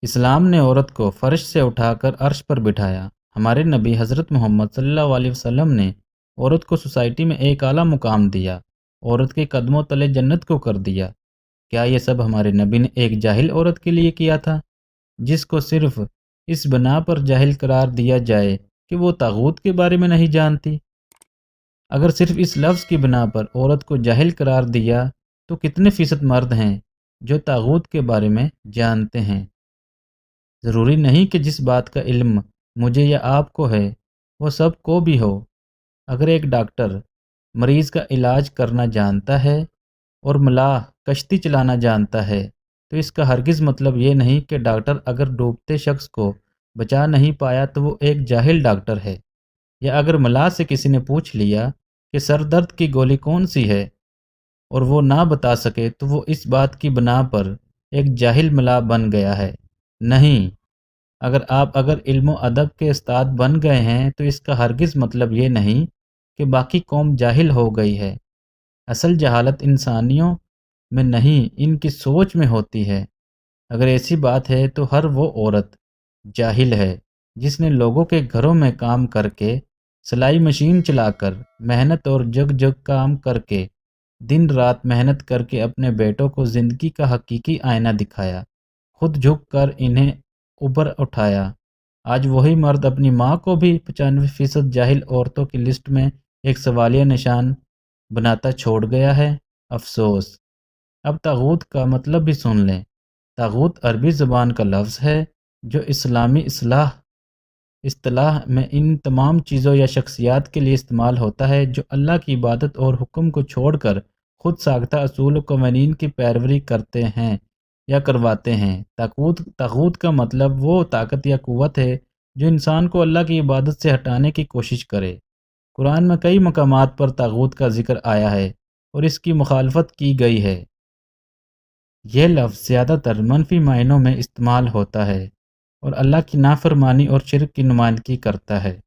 اسلام نے عورت کو فرش سے اٹھا کر عرش پر بٹھایا۔ ہمارے نبی حضرت محمد صلی اللہ علیہ وسلم نے عورت کو سوسائٹی میں ایک اعلیٰ مقام دیا، عورت کے قدموں تلے جنت کو کر دیا۔ کیا یہ سب ہمارے نبی نے ایک جاہل عورت کے لیے کیا تھا، جس کو صرف اس بنا پر جاہل قرار دیا جائے کہ وہ طاغوت کے بارے میں نہیں جانتی؟ اگر صرف اس لفظ کی بنا پر عورت کو جاہل قرار دیا تو کتنے فیصد مرد ہیں جو طاغوت کے بارے میں جانتے ہیں؟ ضروری نہیں کہ جس بات کا علم مجھے یا آپ کو ہے وہ سب کو بھی ہو۔ اگر ایک ڈاکٹر مریض کا علاج کرنا جانتا ہے اور ملاح کشتی چلانا جانتا ہے تو اس کا ہرگز مطلب یہ نہیں کہ ڈاکٹر اگر ڈوبتے شخص کو بچا نہیں پایا تو وہ ایک جاہل ڈاکٹر ہے۔ یا اگر ملاح سے کسی نے پوچھ لیا کہ سر درد کی گولی کون سی ہے اور وہ نہ بتا سکے تو وہ اس بات کی بنا پر ایک جاہل ملاح بن گیا ہے؟ نہیں۔ اگر علم و ادب کے استاد بن گئے ہیں تو اس کا ہرگز مطلب یہ نہیں کہ باقی قوم جاہل ہو گئی ہے۔ اصل جہالت انسانیوں میں نہیں، ان کی سوچ میں ہوتی ہے۔ اگر ایسی بات ہے تو ہر وہ عورت جاہل ہے جس نے لوگوں کے گھروں میں کام کر کے، سلائی مشین چلا کر، محنت اور جگ جگ کام کر کے، دن رات محنت کر کے اپنے بیٹوں کو زندگی کا حقیقی آئینہ دکھایا، خود جھک کر انہیں اوپر اٹھایا۔ آج وہی مرد اپنی ماں کو بھی 95% جاہل عورتوں کی لسٹ میں ایک سوالیہ نشان بناتا چھوڑ گیا ہے۔ افسوس۔ اب طاغوت کا مطلب بھی سن لیں۔ طاغوت عربی زبان کا لفظ ہے جو اسلامی اصطلاح میں ان تمام چیزوں یا شخصیات کے لیے استعمال ہوتا ہے جو اللہ کی عبادت اور حکم کو چھوڑ کر خود ساختہ اصول و قوانین کی پیروی کرتے ہیں یا کرواتے ہیں۔ طاغوت کا مطلب وہ طاقت یا قوت ہے جو انسان کو اللہ کی عبادت سے ہٹانے کی کوشش کرے۔ قرآن میں کئی مقامات پر طاغوت کا ذکر آیا ہے اور اس کی مخالفت کی گئی ہے۔ یہ لفظ زیادہ تر منفی معنوں میں استعمال ہوتا ہے اور اللہ کی نافرمانی اور شرک کی نمائندگی کرتا ہے۔